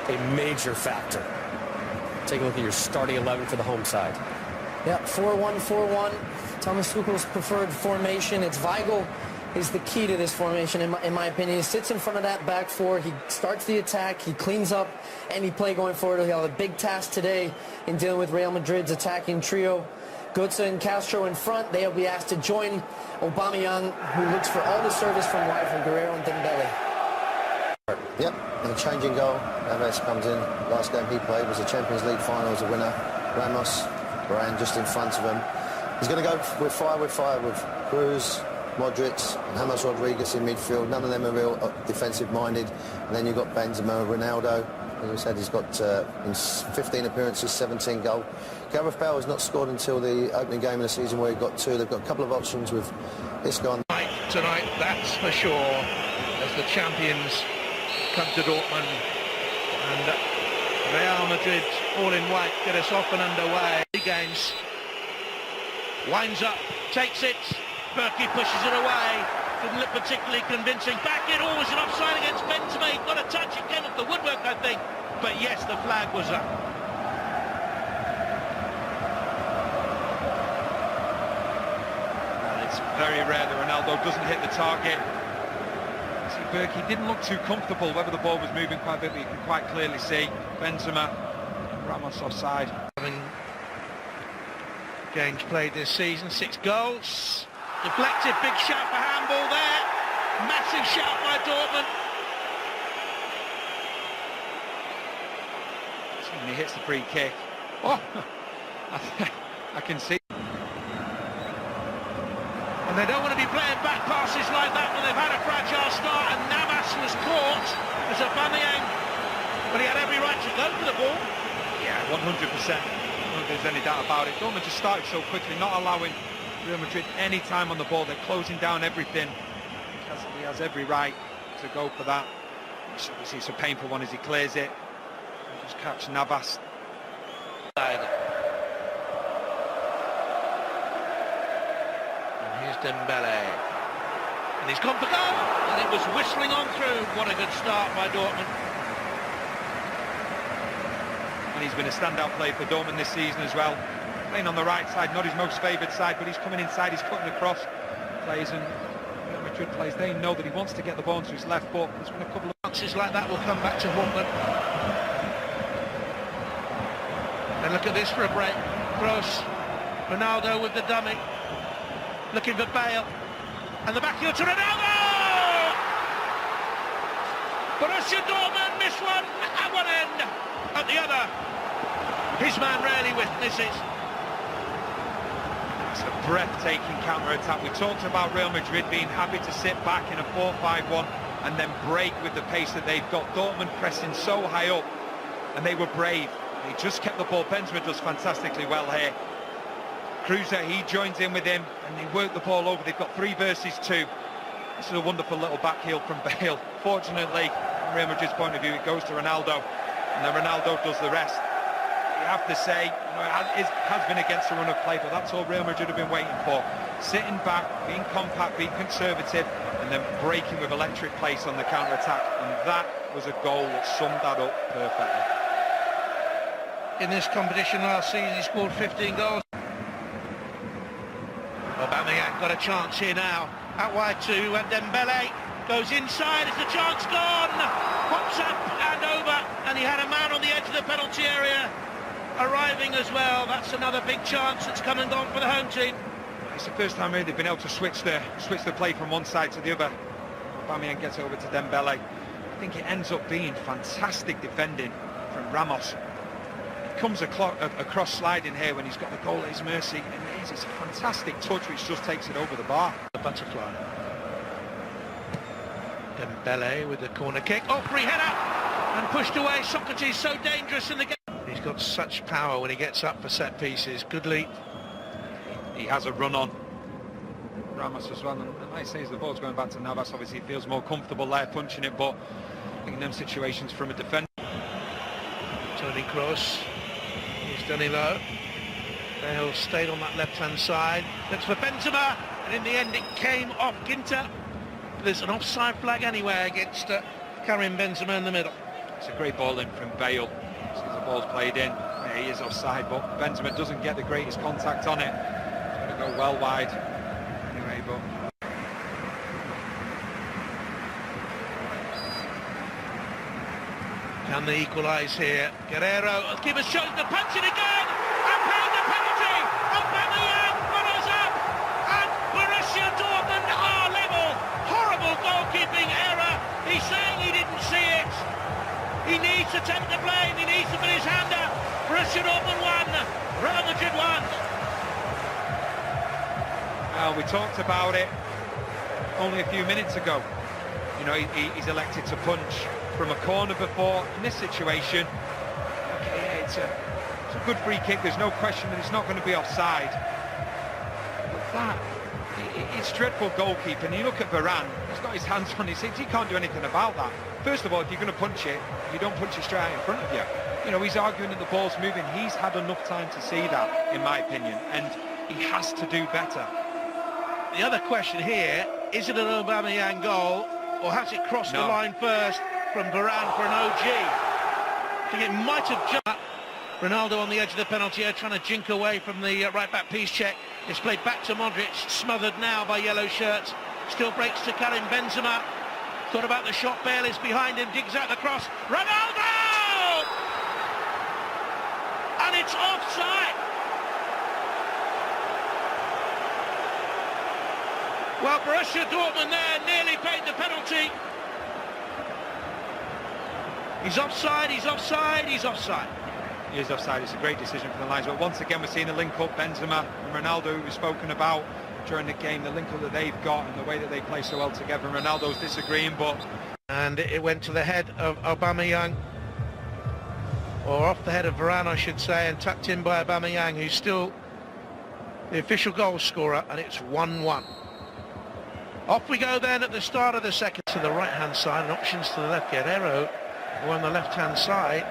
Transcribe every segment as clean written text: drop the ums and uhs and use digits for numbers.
a major factor. Take a look at your starting 11 for the home side. Yeah, 4-1-4-1. Thomas Tuchel's preferred formation. It's Weigl is the key to this formation, in my opinion. He sits in front of that back four. He starts the attack. He cleans up any play going forward. He'll have a big task today in dealing with Real Madrid's attacking trio. Götze and Castro in front. They'll be asked to join Aubameyang, who looks for all the service from wide from Guerrero and Dembele. Yep, and a changing goal. Navas comes in. Last game he played was the Champions League final as a winner. Ramos, Varane just in front of him. He's going to go with fire with Cruz, Modric and James Rodriguez in midfield. None of them are real defensive-minded. And then you've got Benzema, Ronaldo. As I said, he's got in 15 appearances, 17 goals. Gareth Bale has not scored until the opening game of the season where he got 2. They've got a couple of options with Isco. Tonight, that's for sure, as the champions come to Dortmund. And Real Madrid, all in white, get us off and underway. Games. Winds up, takes it. Berkey pushes it away. Didn't look particularly convincing. Back in, always an offside against Benzema. He got a touch, it came off the woodwork, I think. But yes, the flag was up. Well, it's very rare that Ronaldo doesn't hit the target. See, Berkey didn't look too comfortable whether the ball was moving quite a bit, but you can quite clearly see Benzema, Ramos offside. Games played this season, 6 goals. Deflected, big shout for handball there. Massive shout by Dortmund. And he hits the free kick. Oh, I can see. And they don't want to be playing back passes like that when they've had a fragile start. And Navas was caught as Aubameyang, but he had every right to go for the ball. Yeah, 100%. There's any doubt about it. Dortmund just started so quickly, not allowing Real Madrid any time on the ball. They're closing down everything. He has every right to go for that. Obviously it's a painful one as he clears it. Just catch Navas. And here's Dembele. And he's gone for goal. And it was whistling on through. What a good start by Dortmund. And he's been a standout player for Dortmund this season as well. Playing on the right side, not his most favoured side, but he's coming inside, he's cutting across. Plays and Real Madrid players, they know that he wants to get the ball into his left foot. There's been a couple of chances like that will come back to haunt them. And look at this for a break. Kroos, Ronaldo with the dummy. Looking for Bale. And the back heel to Ronaldo! Borussia Dortmund miss one at one end. At the other, his man rarely witnesses. It's a breathtaking counter-attack. We talked about Real Madrid being happy to sit back in a 4-5-1 and then break with the pace that they've got. Dortmund pressing so high up, and they were brave. They just kept the ball. Benzema does fantastically well here. Cruz, he joins in with him, and they work the ball over. They've got 3 versus 2. This is a wonderful little back heel from Bale. Fortunately, from Real Madrid's point of view, it goes to Ronaldo. And then Ronaldo does the rest. You have to say, it has been against the run of play, but that's all Real Madrid have been waiting for. Sitting back, being compact, being conservative, and then breaking with electric pace on the counter-attack. And that was a goal that summed that up perfectly. In this competition last season, he scored 15 goals. Aubameyang got a chance here now. Out wide to Dembele. Goes inside, is the chance gone? Pops up and over, and he had a man on the edge of the penalty area arriving as well. That's another big chance that's come and gone for the home team. It's the first time really they've been able to switch the play from one side to the other. Aubameyang gets over to Dembele. I think it ends up being fantastic defending from Ramos. He comes across sliding here when he's got the goal at his mercy, and it's a fantastic touch which just takes it over the bar. The butterfly. Dembele with the corner kick. Oh, free header! And pushed away. Socrates so dangerous in the game. He's got such power when he gets up for set pieces. Good leap. He has a run on Ramos as well. And like I say, as the ball's going back to Navas, obviously he feels more comfortable there punching it. But I think in them situations from a defender. Toni Kroos. He's done it low. Bale stayed on that left-hand side. Looks for Benzema. And in the end it came off Ginter. There's an offside flag anyway against Karim Benzema in the middle. It's a great ball in from Bale. See the ball's played in. Yeah, he is offside, but Benzema doesn't get the greatest contact on it. It's going to go well wide. Anyway, but... Can they equalise here? Guerrero, keeper shows the punch it again, and paying the penalty. Aubameyang follows up, and Borussia Dortmund are level. Horrible goalkeeping error. He's saying he didn't see it. He needs to take the blame. He needs to put his hand up. Borussia Dortmund won. Real Madrid won. Well, we talked about it only a few minutes ago. You know, he's elected to punch from a corner before. In this situation, okay, yeah, it's a good free kick. There's no question that it's not going to be offside. But that, it's dreadful goalkeeping. You look at Varane, he's got his hands on his hips. He can't do anything about that. First of all, if you're going to punch it, you don't punch it straight out in front of you. You know, he's arguing that the ball's moving. He's had enough time to see that, in my opinion, and he has to do better. The other question here, is it an Aubameyang goal, or has it crossed the line first from Varane for an OG? I think it might have jumped. Ronaldo on the edge of the penalty area, trying to jink away from the right-back piece check. It's played back to Modric, smothered now by yellow shirts. Still breaks to Karim Benzema. Thought about the shot, Bale is behind him, digs out the cross. Ronaldo! And it's offside! Well, Borussia Dortmund there nearly paid the penalty. He's offside, he's offside, he's offside. He is offside. It's a great decision from the lines. But once again, we're seeing the link-up, Benzema and Ronaldo, who we've spoken about during the game, the link-up that they've got and the way that they play so well together. And Ronaldo's disagreeing, but... And it went to the head of Aubameyang, or off the head of Varane, I should say, and tucked in by Aubameyang, who's still the official goal scorer, and it's 1-1. Off we go then at the start of the second. To the right-hand side, and options to the left. Guerrero on the left-hand side.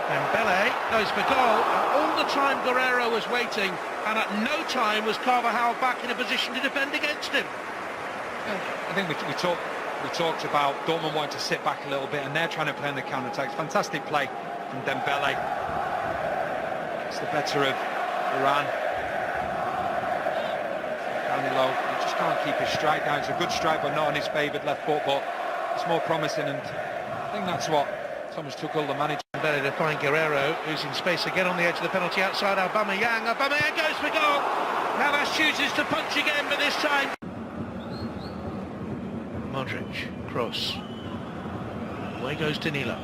And Bele goes for goal, and all the time Guerrero was waiting, and at no time was Carvajal back in a position to defend against him. I think we talked about Dortmund wanting to sit back a little bit, and they're trying to play on the counter-attacks. Fantastic play from Dembele. It's the better of Varane. Down low, he just can't keep his strike down. It's a good strike, but not on his favoured left foot, but it's more promising, and I think that's what Thomas Tuchel, the manager. Better to find Guerrero, who's in space again on the edge of the penalty outside Aubameyang. Aubameyang goes for goal. Navas chooses to punch again, but this time Modric, cross. Away goes Danilo.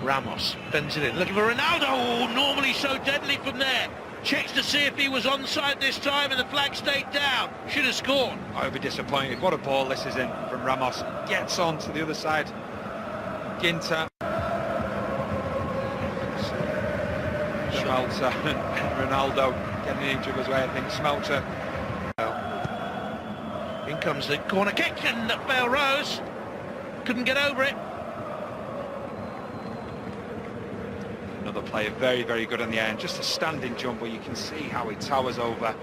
Ramos bends it in, looking for Ronaldo. Oh, normally so deadly from there. Checks to see if he was onside this time, and the flag stayed down. Should have scored. I would be disappointed. What a ball this is in from Ramos. Gets on to the other side. Ginter. Smelter and Ronaldo getting in each other's way. I think Smelter. In comes the corner kick, and Bale rose. Couldn't get over it. Another player very, very good on the end. Just a standing jump where you can see how he towers over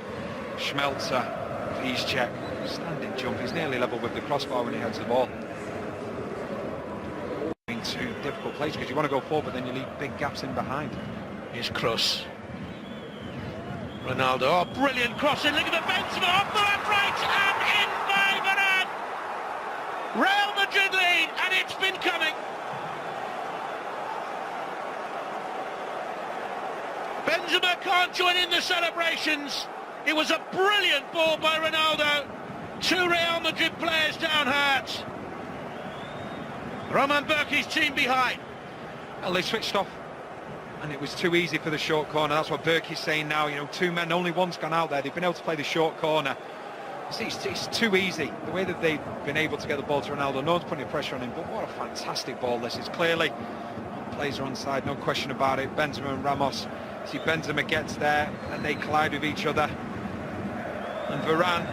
Schmelzer. Please check. Standing jump. He's nearly level with the crossbar when he heads the ball. Into difficult place because you want to go forward, but then you leave big gaps in behind. Here's Kroos. Ronaldo. Oh, brilliant crossing. Look at the Benzema off the left, right, and in by Varane. Real Madrid lead, and it's been coming. Benzema can't join in the celebrations. It was a brilliant ball by Ronaldo. Two Real Madrid players down hurt. Roman Burki's team behind. Well, they switched off, and it was too easy for the short corner. That's what Burki's saying now. You know, two men, only one's gone out there. They've been able to play the short corner. It's too easy. The way that they've been able to get the ball to Ronaldo, no one's putting pressure on him, but what a fantastic ball this is. Clearly, players are onside, no question about it. Benzema and Ramos. See, Benzema gets there, and they collide with each other. And Varane,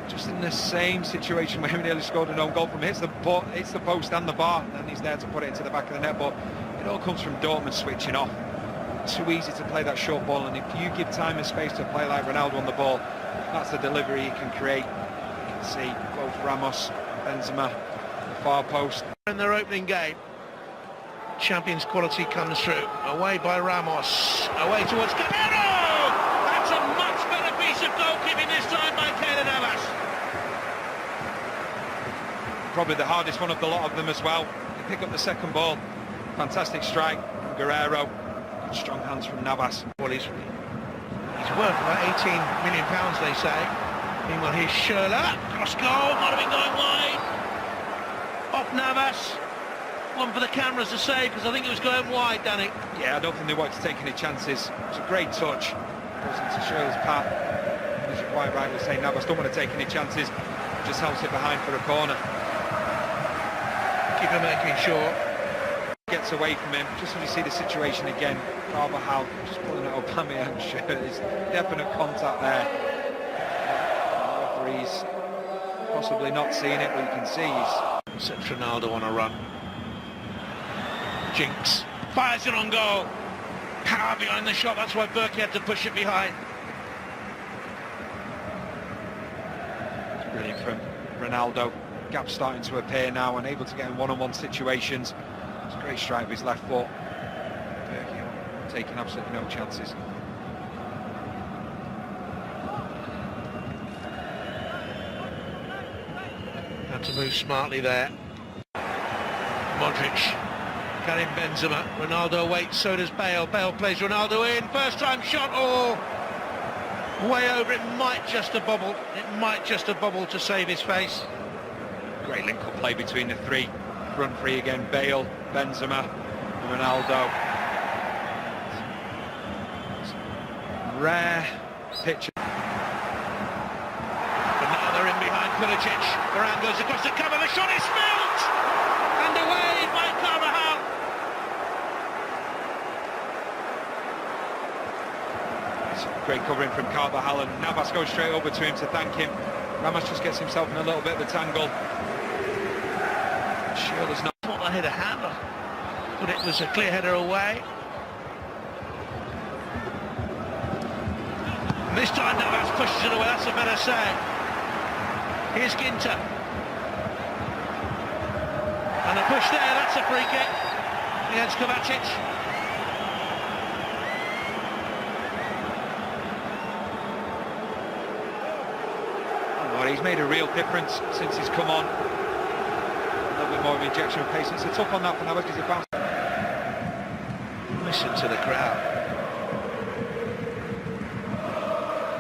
just in the same situation where he nearly scored an own goal from hits the post and the bar, and he's there to put it into the back of the net. But it all comes from Dortmund switching off. Too easy to play that short ball, and if you give time and space to play like Ronaldo on the ball, That's the delivery he can create. You can see both Ramos and Benzema, the far post. In their opening game, Champions quality comes through. Away by Ramos, away towards Guerrero! That's a much better piece of goalkeeping this time by Keylor Navas. Probably the hardest one of the lot of them as well. They pick up the second ball. Fantastic strike from Guerrero. Strong hands from Navas. Well, he's worth about £18 million, they say. Meanwhile, here's Schürrle. Cross goal, might have been going wide. Off Navas. One for the cameras to save, because I think it was going wide, Danny. Yeah, I don't think they wanted to take any chances. It was a great touch. Goes into Schürrle's path. As you're quite right, we're saying Navas don't want to take any chances. Just helps it behind for a corner. Keeper making sure. Gets away from him. Just when you see the situation again, Carvajal just pulling at Aubameyang's shirt. There's definite contact there. The referee's possibly not seeing it, but you can see he's... Sets Ronaldo on a run. Jinx fires it on goal. Power behind the shot, that's why Burke had to push it behind. It's brilliant from Ronaldo. Gap starting to appear now and able to get in one-on-one situations. It's a great strike with his left foot. Burke taking absolutely no chances. Had to move smartly there. Modric, Karim Benzema, Ronaldo waits, so does Bale. Bale plays Ronaldo in, first time shot, oh! Way over, it might just have bobbled. It might just have bobbled to save his face. Great link-up play between the three. Front three again, Bale, Benzema, and Ronaldo. Rare picture. But now they're in behind Pulisic. Varane goes across the cover, the shot is spilled! And away by Carvajal. It's great covering from Carvajal, and Navas goes straight over to him to thank him. Ramos just gets himself in a little bit of a tangle. Schürrle's not... Thought I hit a hammer, but it was a clear header away. And this time Navas pushes it away, that's a better save. Here's Ginter. And a push there, that's a free kick against Kovacic. Well, he's made a real difference since he's come on. A little bit more of an injection of pace. It's a tough on that for Navas because he bounced. Listen to the crowd.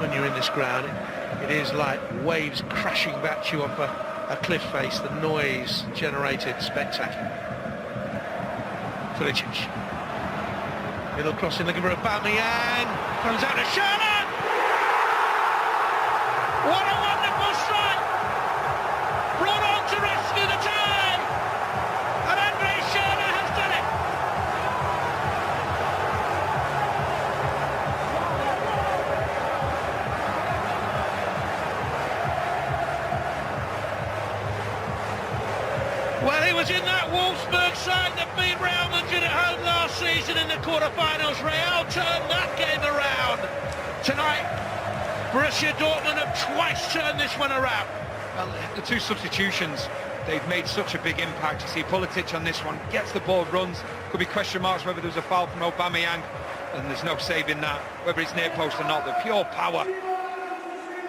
When you're in this ground, it is like waves crashing back to you off a cliff face. The noise generated, spectacular. Pulisic. Middle crossing, looking for Aubameyang. Comes out to Schürrle. What a wonderful strike! Brought on to rescue the tie! And Andre Schürrle has done it! Well, he was in that Wolfsburg side that beat Real Madrid at home last season in the quarter-finals. Real turned that game around. Tonight, Borussia Dortmund have twice turned this one around. Well, the two substitutions, they've made such a big impact. You see Pulisic on this one, gets the ball, runs. Could be question marks whether there was a foul from Aubameyang, and there's no saving that, whether it's near post or not. The pure power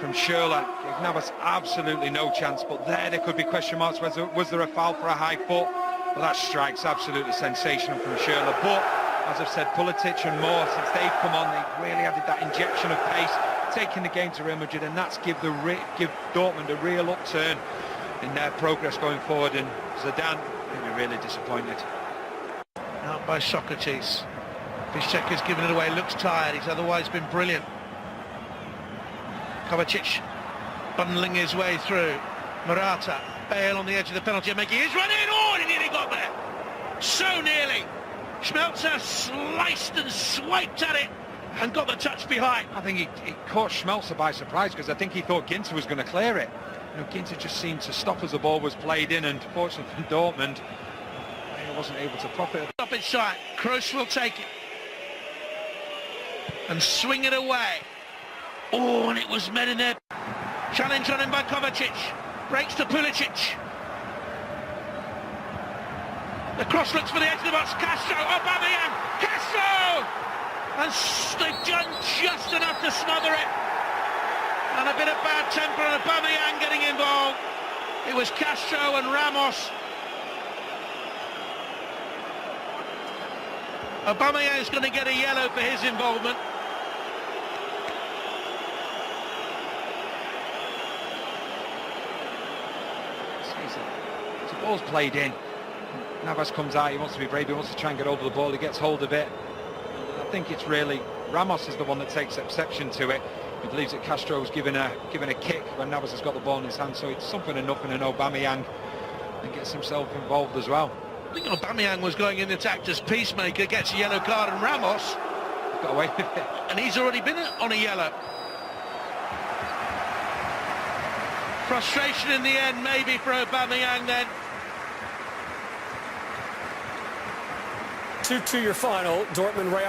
from Schürrle gave Navas absolutely no chance, but there could be question marks. Was there a foul for a high foot? Well, that strike's absolutely sensational from Schürrle. But, as I've said, Pulisic and more, since they've come on, they've really added that injection of pace, taking the game to Real Madrid, and that's give Dortmund a real upturn in their progress going forward. And Zidane will be really disappointed. Out by Socrates. Piszczek has given it away, looks tired, he's otherwise been brilliant. Kovacic bundling his way through. Morata, Bale on the edge of the penalty, making his run in. Oh, he nearly got there. So nearly. Schmelzer sliced and swiped at it and got the touch behind. I think he caught Schmelzer by surprise, because I think he thought Ginter was going to clear it. You know, Ginter just seemed to stop as the ball was played in, and fortunately for Dortmund, he wasn't able to profit. Up inside, Kroos will take it and swing it away. Oh, and it was men in there. Challenge on him by Kovacic. Breaks to Pulisic. The cross looks for the edge of the box. Castro, Aubameyang, Castro! And they've done just enough to smother it. And a bit of bad temper and Aubameyang getting involved. It was Castro and Ramos. Aubameyang's going to get a yellow for his involvement. The ball's played in. Navas comes out, he wants to be brave, he wants to try and get over the ball, he gets hold of it. I think it's really Ramos is the one that takes exception to it. He believes that Castro's given a kick when Navas has got the ball in his hand, so it's something and nothing, and Aubameyang and gets himself involved as well. I think Aubameyang was going in the attack as peacemaker, gets a yellow card, and Ramos Got away with it. And he's already been on a yellow. Frustration in the end, maybe, for Aubameyang then. 2-2 your final. Dortmund, Real.